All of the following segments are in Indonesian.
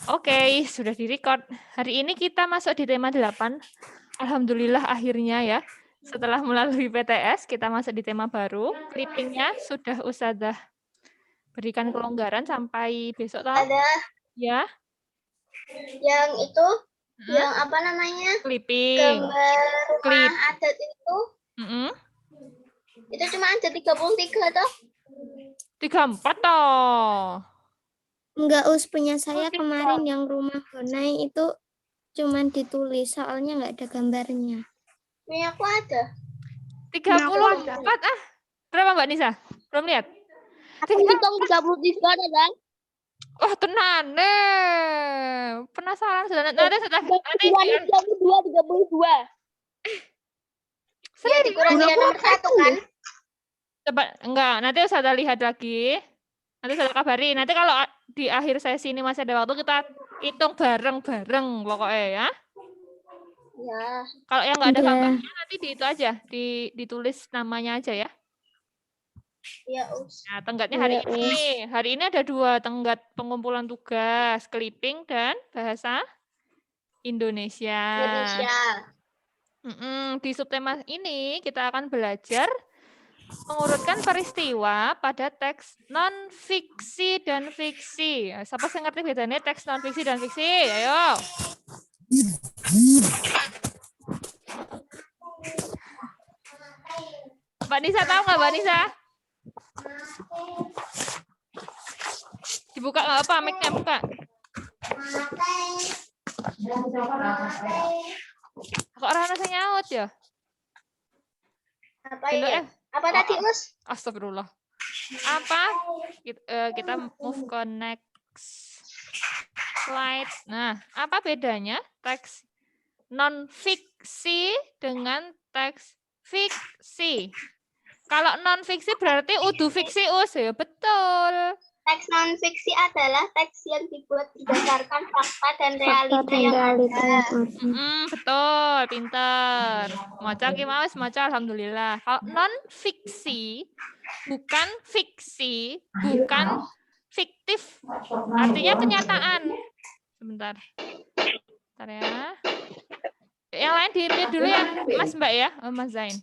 Oke, sudah direcord. Hari ini kita masuk di tema 8. Alhamdulillah akhirnya ya. Setelah melalui PTS, kita masuk di tema baru. Clippingnya sudah Ustazah berikan kelonggaran sampai besok toh? Ada Ya. yang itu, Hmm? yang apa namanya? Clipping. Gambar rumah Clip. adat itu. Mm-mm. Itu cuma ada 33 toh? 34 toh. Enggak, punya saya Tiga. kemarin yang rumah Honai itu cuman ditulis, soalnya enggak ada gambarnya. Ini aku ada. 34 ah. Berapa Mbak Nisa? Belum lihat? Aku hitung 33 ada kan? Wah, tenan nih. Penasaran sudah nanti sudah nanti 32. Ya dikurangi yang nomor 1 kan? Coba enggak, nanti saya lihat lagi. Nanti saya kabari. Nanti kalau di akhir sesi ini masih ada waktu kita hitung bareng-bareng pokoknya ya. Ya. Kalau yang enggak ada gambarnya nanti di itu aja, ditulis namanya aja ya. Ya, Nah, tenggatnya hari ini. Hari ini ada 2 tenggat pengumpulan tugas, clipping dan bahasa Indonesia. Di subtema ini kita akan belajar mengurutkan peristiwa pada teks non-fiksi dan fiksi. Siapa yang ngerti bedanya teks non-fiksi dan fiksi? Ayo. Mbak Nisa tahu nggak, Mbak Nisa? Dibuka nggak apa, mic-nya buka. Kok orang rasanya nyaut ya? Apa ya? Apa tadi, Us? Astagfirullah. Apa? Kita move ke next slide. Nah, apa bedanya teks non-fiksi dengan teks fiksi? Kalau non-fiksi berarti udu fiksi, Us. Ya, betul. Teks non-fiksi adalah teks yang dibuat berdasarkan fakta dan realita yang ada. Betul, pinter. Maca ki mau, maca alhamdulillah. Kalau non-fiksi, bukan fiksi, bukan fiktif. Artinya kenyataan. Sebentar. Bentar ya. Yang lain di-mute dulu ya, Mas Mbak ya, Mas Zain.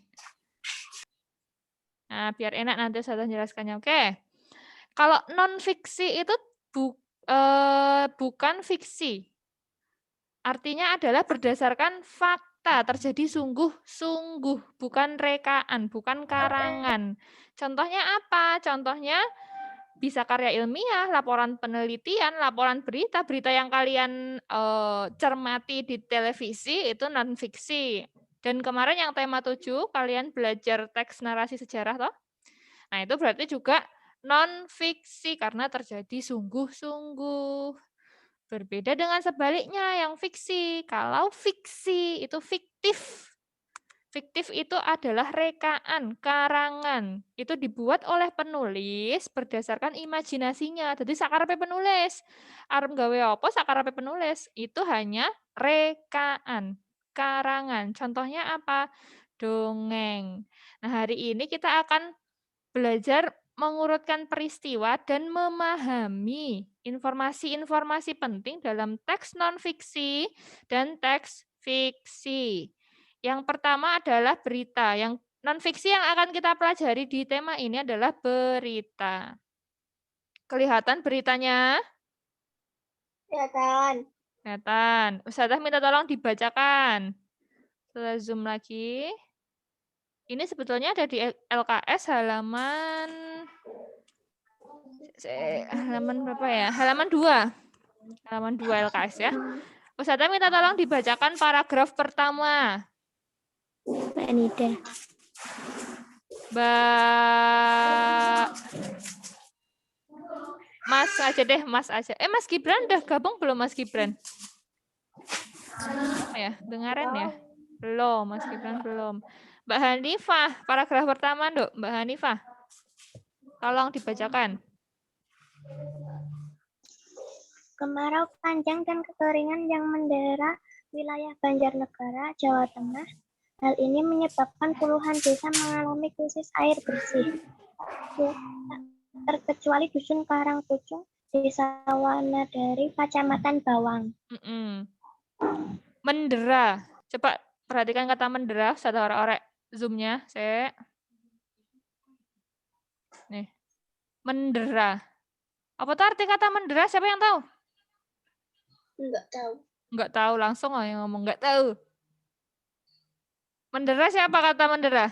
Nah, biar enak nanti saya jelaskannya. Oke. Kalau non-fiksi itu bukan fiksi. Artinya adalah berdasarkan fakta, terjadi sungguh-sungguh, bukan rekaan, bukan karangan. Contohnya apa? Contohnya bisa karya ilmiah, laporan penelitian, laporan berita, berita yang kalian cermati di televisi itu non-fiksi. Dan kemarin yang tema 7, kalian belajar teks narasi sejarah toh? Nah, itu berarti juga non-fiksi karena terjadi sungguh-sungguh. Berbeda dengan sebaliknya yang fiksi. Kalau fiksi itu fiktif. Fiktif itu adalah rekaan, karangan. Itu dibuat oleh penulis berdasarkan imajinasinya. Jadi sakarepe penulis. Arep gawe apa sakarepe penulis? Itu hanya rekaan, karangan. Contohnya apa? Dongeng. Nah, hari ini kita akan belajar mengurutkan peristiwa dan memahami informasi-informasi penting dalam teks non-fiksi dan teks fiksi. Yang pertama adalah berita. Yang non-fiksi yang akan kita pelajari di tema ini adalah berita. Kelihatan beritanya? Kelihatan. Kelihatan. Ustazah minta tolong dibacakan. Saya zoom lagi. Ini sebetulnya ada di LKS halaman berapa ya? Halaman 2. Halaman 2 LKS ya. Ustazah minta tolong dibacakan paragraf pertama. Mbak Nida. Mbak Mas aja deh, Mas aja. Mas Gibran udah gabung belum, Mas Gibran? Ya, dengaran ya? Belum, Mas Gibran belum. Mbak Hanifah, paragraf pertama, Dok. Mbak Hanifah. Tolong dibacakan. Kemarau panjang dan kekeringan yang mendera wilayah Banjarnegara, Jawa Tengah. Hal ini menyebabkan puluhan desa mengalami krisis air bersih. Terkecuali Dusun Karangpucung Desa Wanadari, Kecamatan Bawang. Mendera. Coba perhatikan kata mendera. Satu orek zoomnya. Nih. Mendera. Apa tuh arti kata mendera? Siapa yang tahu? Enggak tahu. Enggak tahu. Langsung yang ngomong enggak tahu. Mendera siapa kata mendera?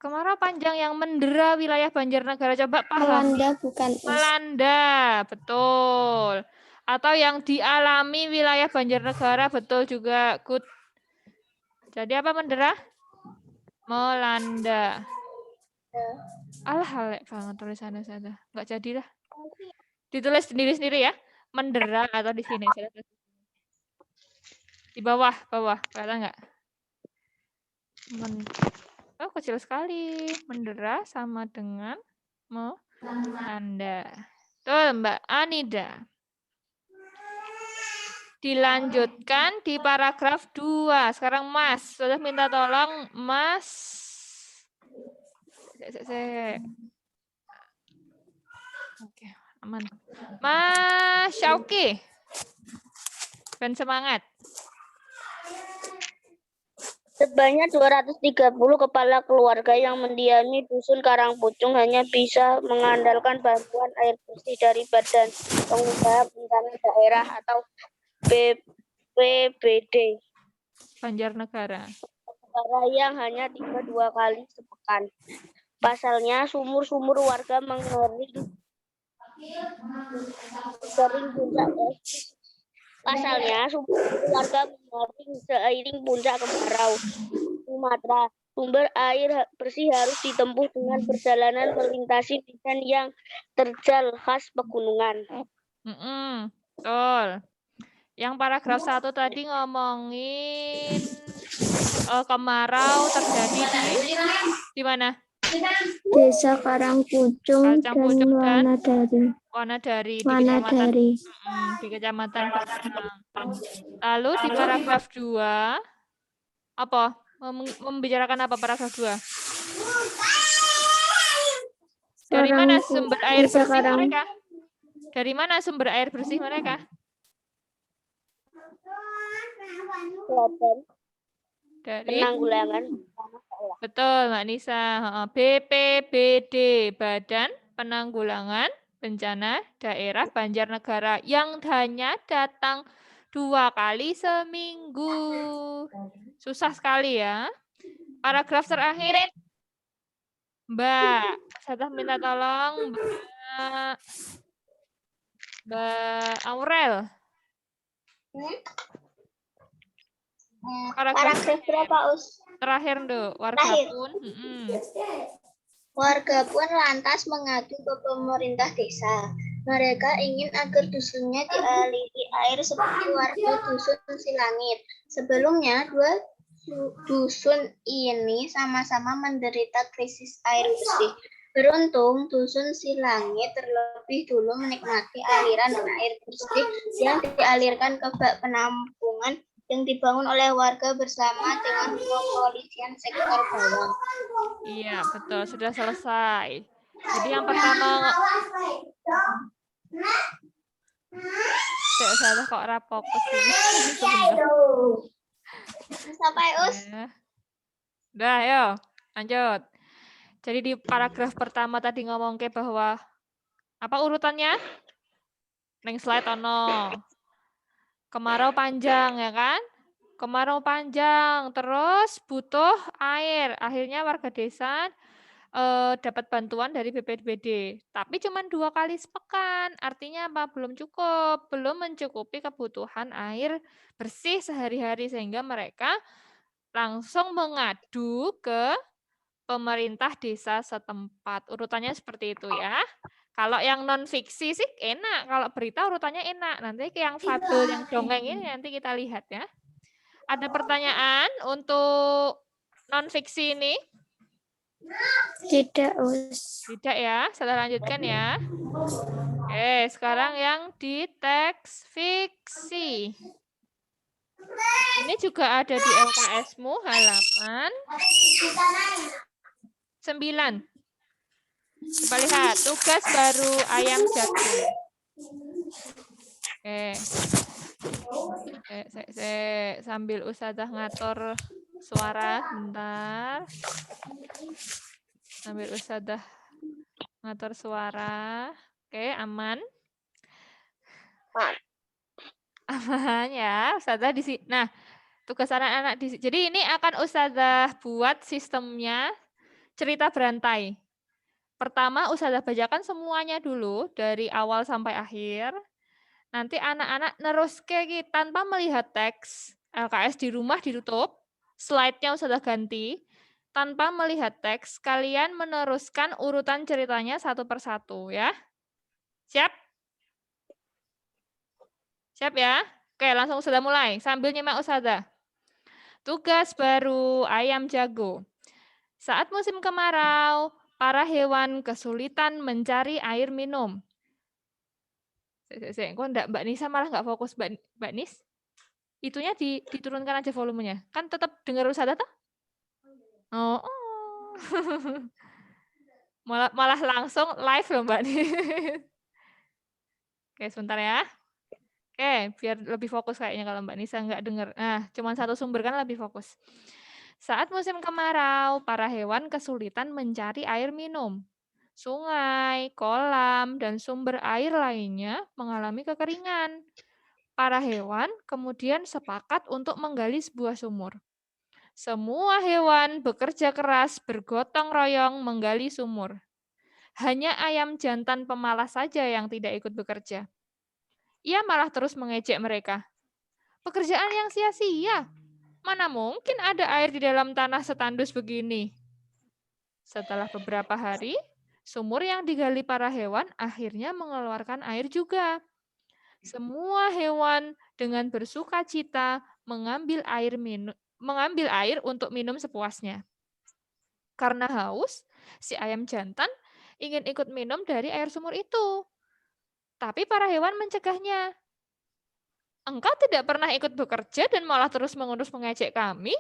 Kemarau panjang yang mendera wilayah Banjarnegara. Coba paham. Melanda bukan us. Melanda, betul. Atau yang dialami wilayah Banjarnegara, betul juga. Good. Jadi apa mendera? Melanda. Alah, halek banget tulisannya saya. Enggak jadilah. Ditulis sendiri-sendiri ya. Mendera atau di sini. Di bawah. Kelihatan enggak? Oh, kecil sekali. Mendera sama dengan melanda. Tuh, Mbak Anida. Dilanjutkan di paragraf 2. Sekarang Mas. Sudah minta tolong Mas. Oke, aman. Mas Syauki. Ben semangat. Sebanyak 230 kepala keluarga yang mendiami Dusun Karangpucung hanya bisa mengandalkan bantuan air bersih dari Badan Pengusaha Bencana Daerah atau BPBD. Banjarnegara. Yang hanya 2 kali sepekan. Pasalnya sumur-sumur warga mengering seiring puncak kemarau. Sumatera, sumber air bersih harus ditempuh dengan perjalanan melintasi medan yang terjal khas pegunungan. Betul. Yang paragraf 1 tadi ngomongin kemarau terjadi di mana? Desa Karangpucung dan Wanadari di Kecamatan Bawang. Lalu di paragraf 2 apa? Membicarakan apa paragraf 2? Dari mana sumber air bersih mereka? Dari mana sumber air bersih mereka? Dari penanggulangan. Betul, Mbak Nisa. BPBD, Badan Penanggulangan Bencana Daerah Banjarnegara, yang hanya datang 2 kali seminggu. Susah sekali ya. Paragraf terakhir, Mbak. Saya minta tolong Mbak Aurel. Paragraf berapa, Us? Terakhir, Nduk. Warga pun lantas mengadu ke pemerintah desa. Mereka ingin agar dusunnya dialiri air seperti warga dusun Silangit. Sebelumnya, 2 dusun ini sama-sama menderita krisis air bersih. Beruntung, dusun Silangit terlebih dulu menikmati aliran air bersih yang dialirkan ke bak penampungan yang dibangun oleh warga bersama dengan kepolisian sektor bawah. Iya, betul. Sudah selesai. Jadi yang pertama... Saya kok rapokus ini. Sampai, Us. Udah, ayo. Lanjut. Jadi di paragraf pertama tadi ngomong ke bahwa... Apa urutannya? Neng slide ono. Kemarau panjang, ya kan? Kemarau panjang, terus butuh air. Akhirnya warga desa dapat bantuan dari BPBD. Tapi cuma 2 kali sepekan. Artinya apa? Belum cukup. Belum mencukupi kebutuhan air bersih sehari-hari. Sehingga mereka langsung mengadu ke pemerintah desa setempat. Urutannya seperti itu ya. Kalau yang non-fiksi sih enak. Kalau berita urutannya enak. Nanti yang fabel, yang dongeng ini nanti kita lihat ya. Ada pertanyaan untuk non-fiksi ini? Tidak, Us. Tidak ya. Saya lanjutkan ya. Oke, sekarang yang di teks fiksi. Ini juga ada di LKS-mu halaman 9. Coba lihat, tugas baru ayam jago. Oke. Sambil Ustazah ngatur suara, bentar. Sambil Ustazah ngatur suara. Oke, aman. Aman ya, Ustazah di sini. Nah, tugas anak-anak di sini. Jadi ini akan Ustazah buat sistemnya cerita berantai. Pertama, Ustazah bacakan semuanya dulu dari awal sampai akhir. Nanti anak-anak nerus kayak tanpa melihat teks. LKS di rumah ditutup, slide-nya Ustazah ganti. Tanpa melihat teks, kalian meneruskan urutan ceritanya satu persatu ya. Siap? Siap ya? Oke, langsung Ustazah mulai. Sambil nyimak Ustazah. Tugas baru ayam jago. Saat musim kemarau, para hewan kesulitan mencari air minum. Kok enggak, Mbak Nisa malah nggak fokus, Mbak Nis? Itunya diturunkan aja volumenya. Kan tetap dengar Ustazah toh? Oh. malah langsung live loh Mbak Nis. Oke, sebentar ya. Oke, biar lebih fokus kayaknya kalau Mbak Nisa nggak dengar. Nah, cuma satu sumber kan lebih fokus. Saat musim kemarau, para hewan kesulitan mencari air minum. Sungai, kolam, dan sumber air lainnya mengalami kekeringan. Para hewan kemudian sepakat untuk menggali sebuah sumur. Semua hewan bekerja keras bergotong royong menggali sumur. Hanya ayam jantan pemalas saja yang tidak ikut bekerja. Ia malah terus mengejek mereka. Pekerjaan yang sia-sia. Mana mungkin ada air di dalam tanah setandus begini? Setelah beberapa hari, sumur yang digali para hewan akhirnya mengeluarkan air juga. Semua hewan dengan bersuka cita mengambil air untuk minum sepuasnya. Karena haus, si ayam jantan ingin ikut minum dari air sumur itu. Tapi para hewan mencegahnya. Engkau tidak pernah ikut bekerja dan malah terus mengejek kami?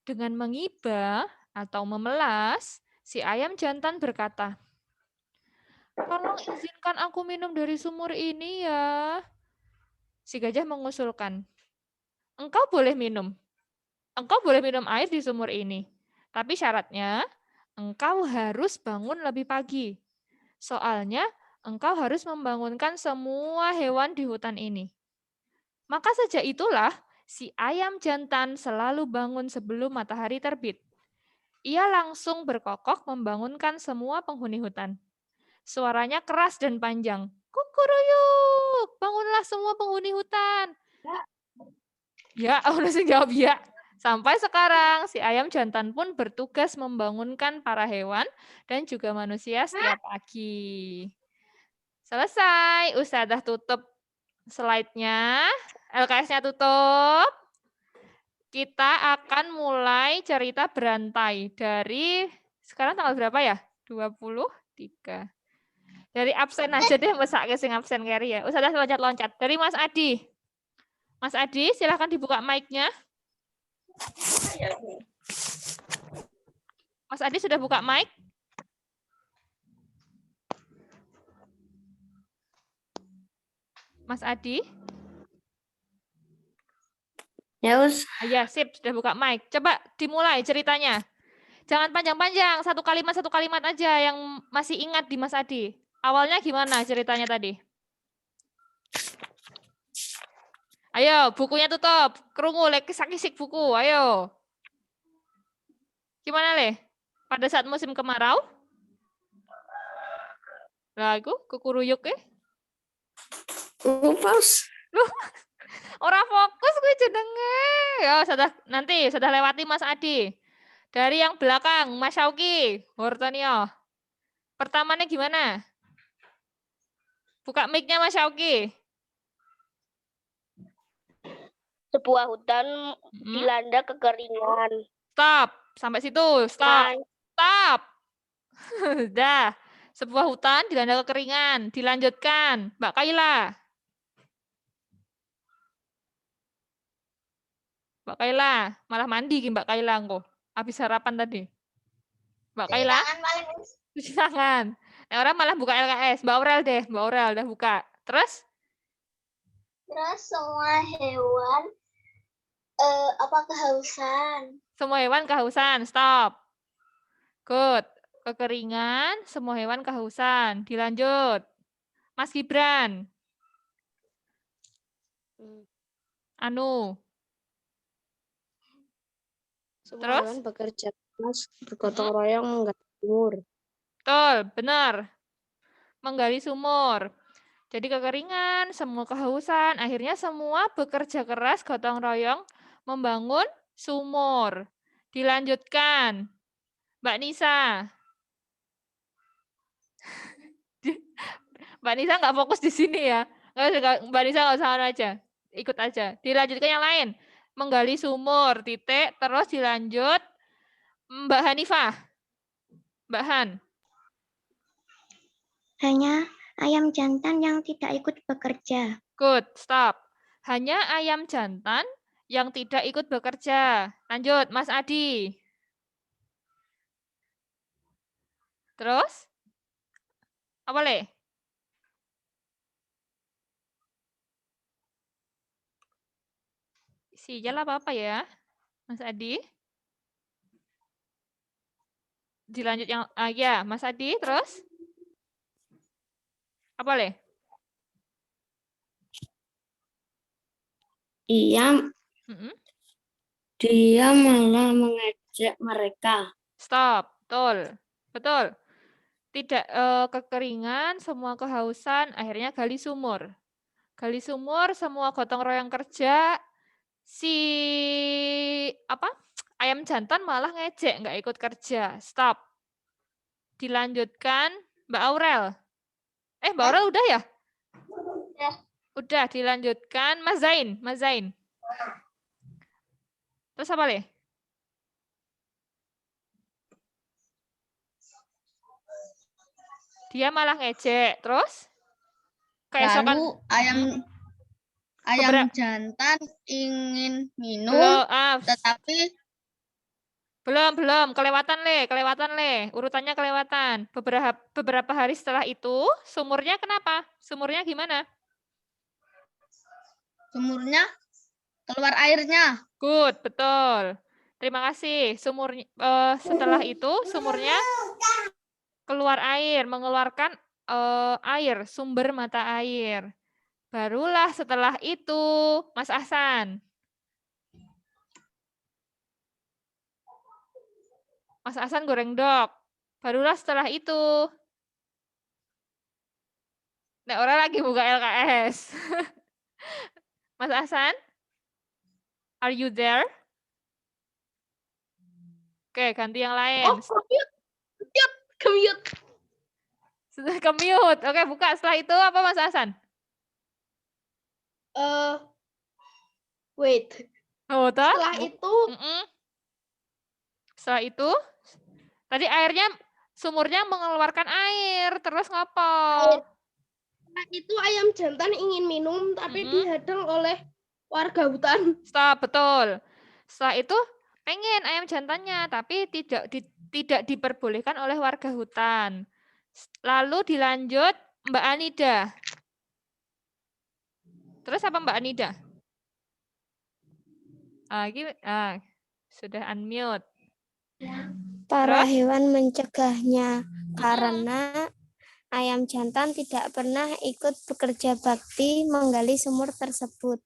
Dengan mengibah atau memelas, si ayam jantan berkata, "Tolong izinkan aku minum dari sumur ini ya." Si gajah mengusulkan, "Engkau boleh minum. Engkau boleh minum air di sumur ini. Tapi syaratnya, engkau harus bangun lebih pagi. Soalnya, engkau harus membangunkan semua hewan di hutan ini." Maka sejak itulah, si ayam jantan selalu bangun sebelum matahari terbit. Ia langsung berkokok membangunkan semua penghuni hutan. Suaranya keras dan panjang. Kukuruyuk, bangunlah semua penghuni hutan. Ya, langsung jawab ya. Sampai sekarang, si ayam jantan pun bertugas membangunkan para hewan dan juga manusia setiap pagi. Selesai, Ustazah tutup slide-nya. LKS-nya tutup. Kita akan mulai cerita berantai dari sekarang tanggal berapa ya? 23. Dari absen aja deh, mesake sing absen carry ya. Ustazah loncat-loncat. Dari Mas Adi. Mas Adi, silahkan dibuka mic-nya. Mas Adi sudah buka mic? Mas Adi? Ya, Us. Ya, sip, sudah buka mic. Coba dimulai ceritanya. Jangan panjang-panjang, satu kalimat aja yang masih ingat di Mas Adi. Awalnya gimana ceritanya tadi? Ayo, bukunya tutup. Kerungu, kisik-kisik buku, ayo. Gimana, Le? Pada saat musim kemarau? Lagu, kukuruyuk ya? Lupas. Orang fokus gue jenenge. Ya, sudah lewati Mas Adi. Dari yang belakang, Mas Syauki, Hortonio. Pertamanya gimana? Buka mic-nya Mas Syauki. Sebuah hutan dilanda kekeringan. Stop. Sampai situ. Stop. Stop. Dah. Sebuah hutan dilanda kekeringan. Dilanjutkan. Mbak Kaila. Mbak Kaila. Malah mandi Mbak Kaila engko. Habis sarapan tadi. Mbak Kaila. Cuci tangan. Nah, orang malah buka LKS. Mbak Aurel deh, Mbak Aurel udah buka. Terus? Terus semua hewan kehausan. Semua hewan kehausan. Stop. Good. Kekeringan, semua hewan kehausan. Dilanjut. Mas Gibran. Anu. Semua Terus? hewan bekerja keras, bergotong royong menggali sumur. Betul, benar. Menggali sumur. Jadi kekeringan, semua kehausan, akhirnya semua bekerja keras, gotong royong, membangun sumur. Dilanjutkan. Mbak Nisa. Mbak Nisa nggak fokus di sini ya. Mbak Nisa nggak usah aja. Ikut aja. Dilanjutkan yang lain. Menggali sumur, titik, terus dilanjut. Mbak Hanifah. Mbak Han. Hanya ayam jantan yang tidak ikut bekerja. Good, stop. Hanya ayam jantan yang tidak ikut bekerja. Lanjut, Mas Adi. Terus? Apa le? Sijal apa ya, Mas Adi? Dilanjut yang, ya, Mas Adi, terus? Apa le? Dia malah mengejek mereka. Stop, betul. Betul. Tidak kekeringan, semua kehausan, akhirnya gali sumur. Gali sumur, semua gotong royong kerja, ayam jantan malah ngejek, nggak ikut kerja. Stop. Dilanjutkan Mbak Aurel. Mbak Aurel udah ya? Udah, dilanjutkan Mas Zain. Mas Zain. Terus apa le? Dia malah ngejek. Terus? Keesokan. Lalu ayam jantan ingin minum, tetapi belum, kelewatan le, urutannya kelewatan. Beberapa hari setelah itu, sumurnya kenapa? Sumurnya gimana? sumurnya keluar airnya. Good, betul. Terima kasih. Setelah itu, sumurnya keluar air, mengeluarkan air, sumber mata air. Barulah setelah itu, Mas Ahsan. Mas Ahsan goreng dok. Barulah setelah itu. Nah, orang lagi buka LKS. Mas Ahsan? Are you there? Oke, ganti yang lain. Commute. Sudah ke-mute. Oke, buka. Setelah itu apa Mas Ahsan? Wait. Oh, Setelah itu Setelah itu, tadi sumurnya mengeluarkan air, terus ngapa? Setelah itu ayam jantan ingin minum, tapi dihadang oleh warga hutan. Stop, betul. Setelah itu, pengen ayam jantannya, tapi tidak diperbolehkan oleh warga hutan. Lalu dilanjut Mbak Anida. Terus apa Mbak Anida? Sudah unmute. Para Terus? hewan mencegahnya karena ayam jantan tidak pernah ikut bekerja bakti menggali sumur tersebut.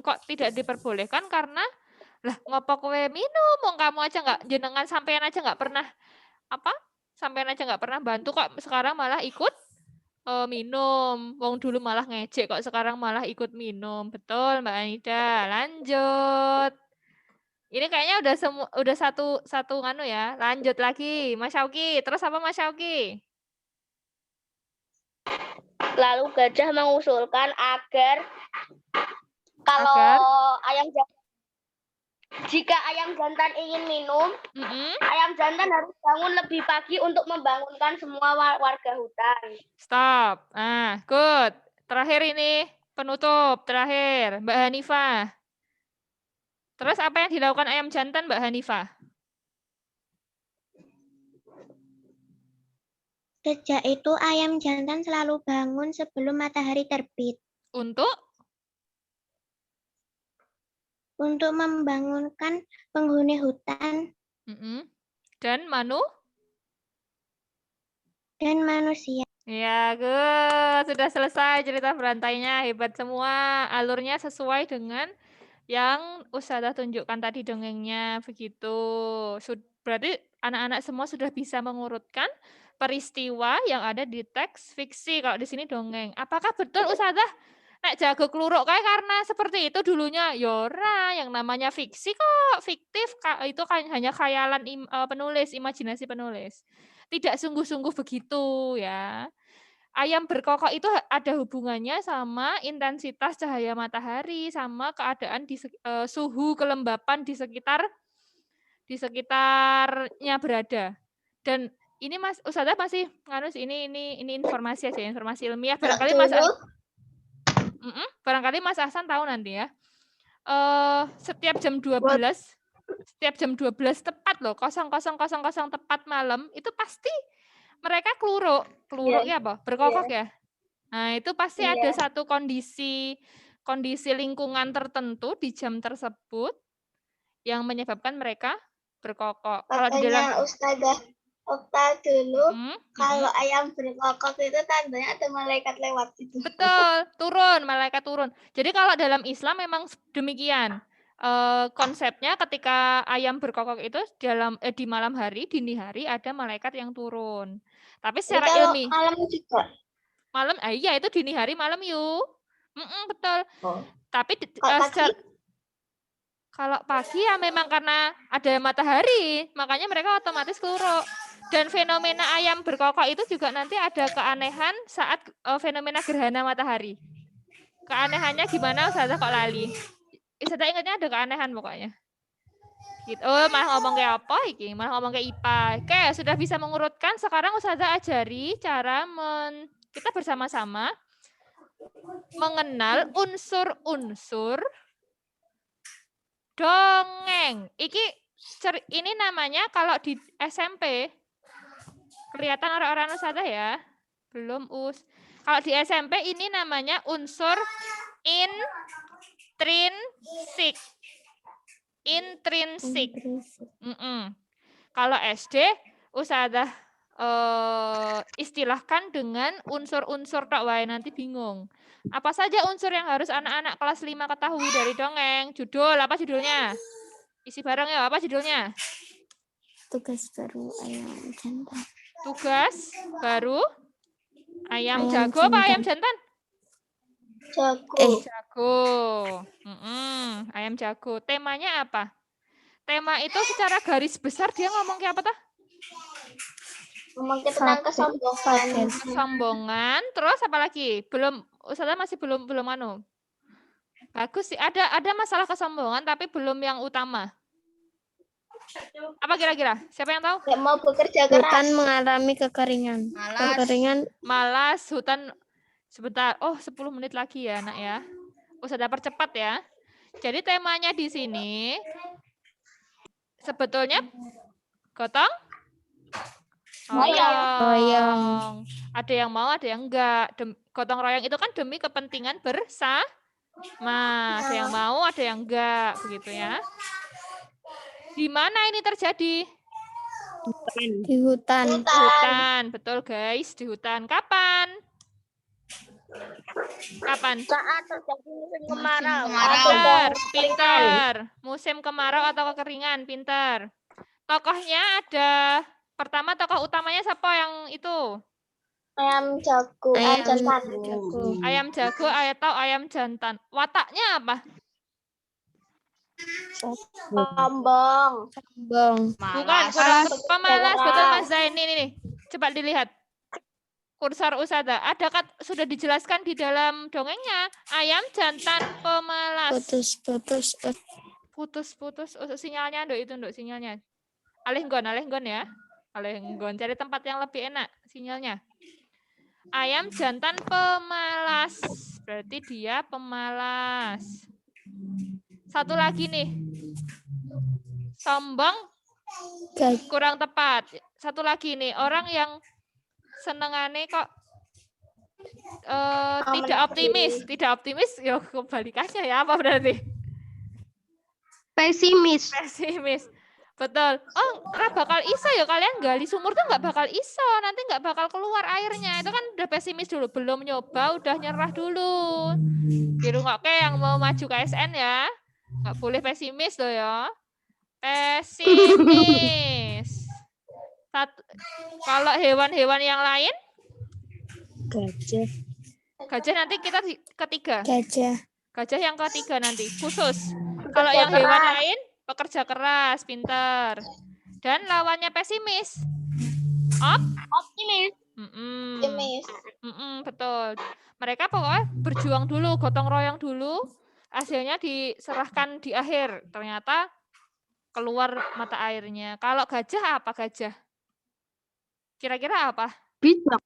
Kok tidak diperbolehkan? Karena lah ngopo kowe minum, wong kamu aja nggak jenengan sampean aja nggak pernah sampean aja nggak pernah bantu kok sekarang malah ikut minum. Wong dulu malah ngejek kok sekarang malah ikut minum. Betul Mbak Anida. Lanjut. Ini kayaknya udah satu nganu ya. Lanjut lagi Mas Syauki. Terus apa Mas Syauki? Lalu gajah mengusulkan agar jika ayam jantan ingin minum, ayam jantan harus bangun lebih pagi untuk membangunkan semua warga hutan. Stop. Good. Terakhir ini penutup. Terakhir, Mbak Hanifah. Terus apa yang dilakukan ayam jantan, Mbak Hanifah? Sejak itu ayam jantan selalu bangun sebelum matahari terbit Untuk membangunkan penghuni hutan dan dan manusia. Ya, good. Sudah selesai cerita berantainya. Hebat semua. Alurnya sesuai dengan yang Ustazah tunjukkan tadi dongengnya. Begitu. Berarti anak-anak semua sudah bisa mengurutkan peristiwa yang ada di teks fiksi. Kalau di sini dongeng. Apakah betul Ustazah? Nek jago kluruk kayak karena seperti itu dulunya. Yora, yang namanya fiksi kok. Fiktif. Itu kan hanya khayalan penulis, imajinasi penulis. Tidak sungguh-sungguh begitu ya. Ayam berkokok itu ada hubungannya sama intensitas cahaya matahari, sama keadaan di suhu kelembapan di sekitarnya berada. Dan ini Mas Ustazah masih nganus ini informasi aja, informasi ilmiah. Barangkali Mas Ahsan tahu nanti ya. Setiap jam 12 tepat loh, 00.00 tepat malam, itu pasti mereka kluruk ya apa? Berkokok ya. Nah, itu pasti ada satu kondisi lingkungan tertentu di jam tersebut yang menyebabkan mereka berkokok. Kalau di dalam Ustazah Okta dulu, kalau ayam berkokok itu tandanya ada malaikat lewat itu. Betul, malaikat turun. Jadi kalau dalam Islam memang demikian. Konsepnya ketika ayam berkokok itu di malam hari, dini hari ada malaikat yang turun. Tapi secara ilmiah malam juga. Malam, iya itu dini hari malam yuk. Betul. Tapi kalau pagi ya memang karena ada matahari, makanya mereka otomatis kluruk. Dan fenomena ayam berkokok itu juga nanti ada keanehan saat fenomena gerhana matahari. Keanehannya gimana Ustazah kok lali? Ustazah ingatnya ada keanehan pokoknya. Gitu. Oh, malah ngomong kayak apa iki? Malah ngomong kayak IPA. Oke, sudah bisa mengurutkan. Sekarang Ustazah ajari cara kita bersama-sama mengenal unsur-unsur dongeng. Ini namanya kalau di SMP kelihatan orang-orang Ustazah ya. Belum Kalau di SMP ini namanya unsur intrinsik. Kalau SD Ustazah istilahkan dengan unsur-unsur tok wae, nanti bingung. Apa saja unsur yang harus anak-anak kelas 5 ketahui dari dongeng? Judul, apa judulnya? Isi bareng ya, apa judulnya? Tugas baru ayam jantan. Tugas baru ayam jago apa ayam jantan? Jago. Ayam jago. Temanya apa? Tema itu secara garis besar dia ngomong kayak apa tah? Ngomong tentang kesombongan. Kesombongan, terus apa lagi? Ustazah masih belum Bagus sih, ada masalah kesombongan tapi belum yang utama. Apa kira-kira? Siapa yang tahu? Yang mau bekerja keras. Hutan mengalami kekeringan. Malas, hutan. Sebentar. Oh, 10 menit lagi ya, Nak ya. Ustazah percepat ya. Jadi temanya di sini sebetulnya gotong royong. Ada yang mau, ada yang enggak. Gotong royong itu kan demi kepentingan bersama. Ada yang mau, ada yang enggak, begitu ya. Di mana ini terjadi? Di hutan. Di hutan, betul guys, di hutan. Kapan? Saat terjadi musim kemarau. Pintar. Musim kemarau atau kekeringan, pintar. Tokohnya ada. Pertama tokoh utamanya siapa yang itu? Ayam jago. Ayam jago atau ayam jantan. Wataknya apa? Sombong. Bukan, pemalas. Betul Mas Zain. Ini. Coba dilihat. Kursor Ustazah. Sudah dijelaskan di dalam dongengnya. Ayam jantan pemalas. Putus. Sinyalnya, sinyalnya. Alehnggon ya. Alehnggon. Cari tempat yang lebih enak sinyalnya. Ayam jantan pemalas. Berarti dia pemalas. Satu lagi nih. Sombong kurang tepat. Satu lagi nih. Orang yang senengane kok tidak optimis. Tidak optimis, ya kebalikannya ya, apa berarti? Pesimis. Pesimis. Betul. Oh, nggak bakal iso ya kalian gali sumur tuh nggak bakal iso. Nanti nggak bakal keluar airnya. Itu kan udah pesimis dulu. Belum nyoba, udah nyerah dulu. Oke, yang mau maju KSN ya. Nggak boleh pesimis loh ya. Pesimis. Kalau hewan-hewan yang lain? Gajah. Gajah nanti kita ketiga. Gajah. Gajah yang ketiga nanti, khusus. Kalau yang hewan lain, pekerja keras, pintar. Dan lawannya pesimis. Optimis. Optimis. Betul. Mereka pokoknya berjuang dulu, gotong royong dulu. Hasilnya diserahkan di akhir. Ternyata keluar mata airnya. Kalau gajah apa gajah? Kira-kira apa? Bijak.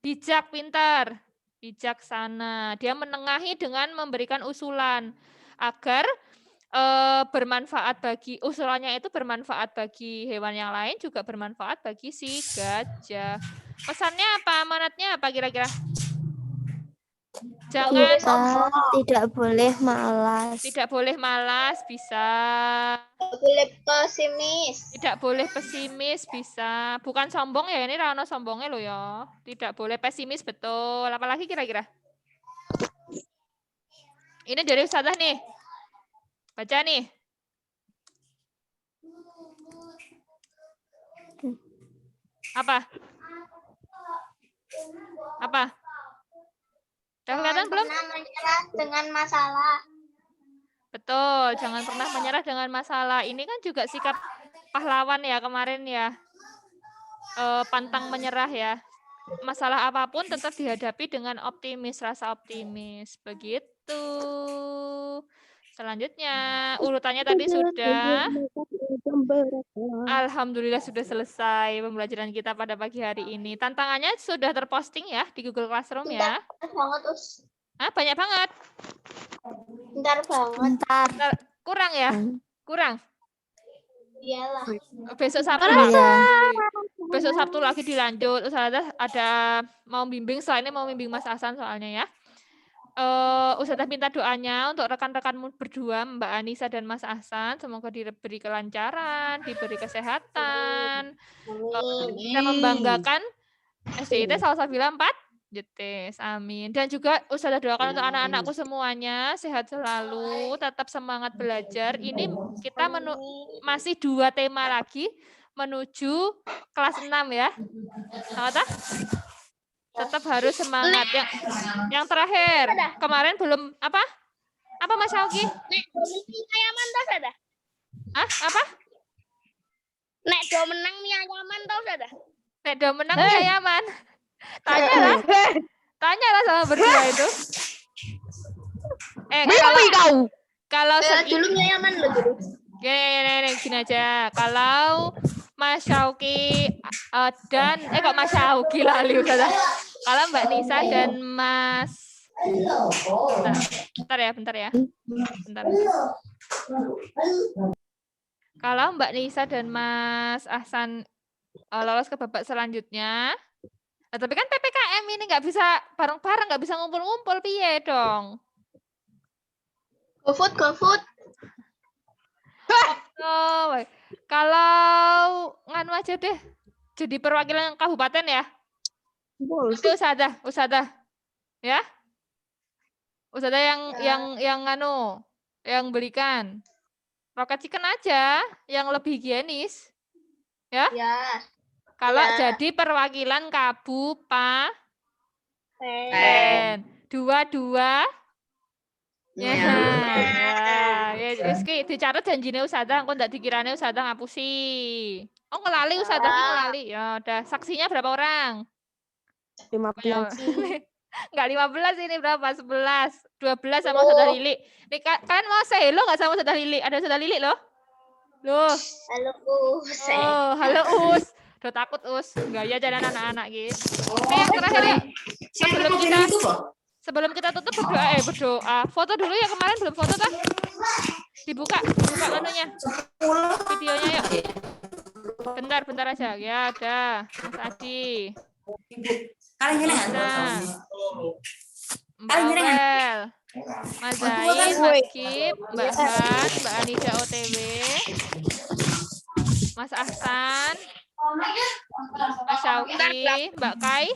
Bijak, pintar. Bijaksana. Dia menengahi dengan memberikan usulan agar bermanfaat bagi usulannya itu bermanfaat bagi hewan yang lain, juga bermanfaat bagi si gajah. Pesannya apa? Amanatnya apa kira-kira? Jangan Kita tidak boleh malas. Tidak boleh malas, bisa. Tidak boleh pesimis. Tidak boleh pesimis, bisa. Bukan sombong ya, ini Rano sombongnya loh ya. Tidak boleh pesimis, betul. Apalagi kira-kira? Ini dari Ustazah nih. Baca nih. Apa? Apa? Udah kelihatan belum? Jangan pernah menyerah dengan masalah. Betul, jangan pernah menyerah dengan masalah. Ini kan juga sikap pahlawan ya kemarin ya. Pantang menyerah ya. Masalah apapun tetap dihadapi dengan optimis, rasa optimis. Begitu. Selanjutnya, urutannya tadi sudah. Alhamdulillah sudah selesai pembelajaran kita pada pagi hari ini. Tantangannya sudah terposting ya di Google Classroom ya. Bentar banget, Us. Banyak banget. Bentar banget. Bentar. Kurang ya? Kurang. Iyalah. Besok Sabtu Iya. Besok Sabtu lagi dilanjut. Ustazah ada mau bimbing, selainnya mau bimbing Mas Hasan soalnya ya. Ustazah minta doanya untuk rekan-rekanmu berdua, Mbak Anissa dan Mas Hasan. Semoga diberi kelancaran, diberi kesehatan, bisa membanggakan SDIT Salsabila 4 Jetis. Amin. Dan juga Ustazah doakan untuk anak-anakku semuanya sehat selalu, tetap semangat belajar. Ini kita masih 2 tema lagi menuju kelas 6 ya. Apa? Tetap harus semangat. Yang terakhir, kemarin belum apa? Apa Mas Syauki? Nek do menang ayaman tau sada? Apa? Nek do menang mie ayaman tau sada? Nek do menang mie ayaman. Tanyalah sama berdua itu. Kalau Dulu mie ayaman loh dulu. Gini aja. Kalau Mas Syauki dan kok Mas Syauki lali udah. Kalau Mbak Nisa dan Mas bentar ya. Bentar. Kalau Mbak Nisa dan Mas Ahsan lolos ke babak selanjutnya. Nah, tapi kan PPKM ini nggak bisa bareng-bareng, nggak bisa ngumpul-ngumpul, piye dong? GoFood. Oh, kalau nganu aja deh, jadi perwakilan kabupaten ya. Itu Ustazah, ya. Ustazah yang nganu, yang belikan. Rocket chicken aja, yang lebih higienis, ya. Ya. Kalau Ya. jadi perwakilan kabupaten, dua. Ya, Rizky dicatat janjine Ustazah, engko ndak dikirane Ustazah ngapusi. Oh, ngelali Ustazah ngelali. Ya udah, saksinya berapa orang? 15. Enggak 15 ini berapa? 11, 12 sama Ustazah Lili. Nih kalian mau say hello enggak sama Ustazah Lili? Ada Ustazah Lili loh. Loh. Halo, Us. Oh, halo Us. Udah takut Us. Gaya jalan anak-anak gitu. Oke, yang terakhir ya. Sebelum kita tutup berdoa. Foto dulu ya, kemarin belum foto kan? Dibuka anunya. Videonya yuk. Bentar aja. Ya, ada. Mas Adi. Bisa. Mbak Aurel, Mas Zain, Mas Kip, Mbak Han, Mbak Anida OTW, Mas Ahsan, Mas Syauki, Mbak Kai.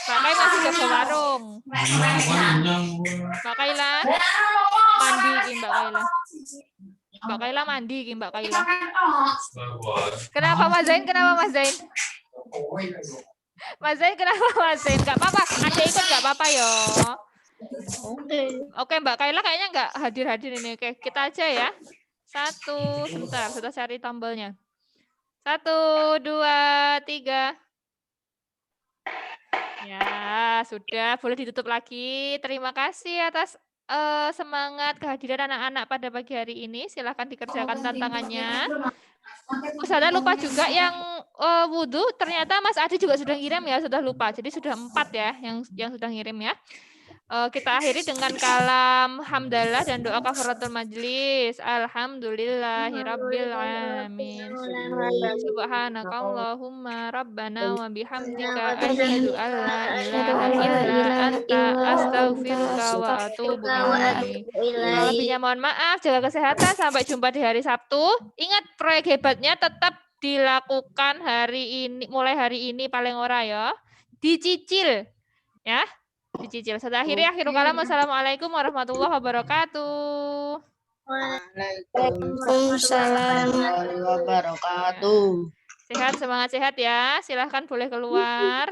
Mbak Kai masih jaga warung. Mbak Kaila mandi ki Mbak Kaila. Mbak Kaila mandi ki Mbak Kaila. Kenapa Mas Zain? Kenapa Mas Zain? Mas Zain kenapa Mas Zain? Gak apa-apa. Ada ikut gak apa-apa yo. Oke Mbak Kaila kayaknya nggak hadir-hadir ini. Oke kita aja ya. 1, sebentar. Sudah cari tombolnya. 1, 2, 3. Ya, sudah. Boleh ditutup lagi. Terima kasih atas semangat kehadiran anak-anak pada pagi hari ini. Silahkan dikerjakan tantangannya. Saya lupa juga yang wudhu. Ternyata Mas Adi juga sudah ngirim ya. Sudah lupa. Jadi sudah 4 ya yang sudah ngirim ya. Kita akhiri dengan kalam hamdalah dan doa kafaratul majlis. Alhamdulillahirabbil alamin. Subhanakallahumma rabbana wa bihamdika asyhadu an la ilaha illa anta astaghfiruka wa atubu ilaik. Kalau lebihnya mohon maaf, jaga kesehatan, sampai jumpa di hari Sabtu. Ingat proyek hebatnya tetap dilakukan hari ini, mulai hari ini paling ora ya. Dicicil ya. Dicicil. Saya akhiri akhirul kalam. Wassalamualaikum warahmatullahi wabarakatuh. Waalaikumsalam warahmatullahi wabarakatuh. Sehat, semangat sehat ya. Silahkan boleh keluar.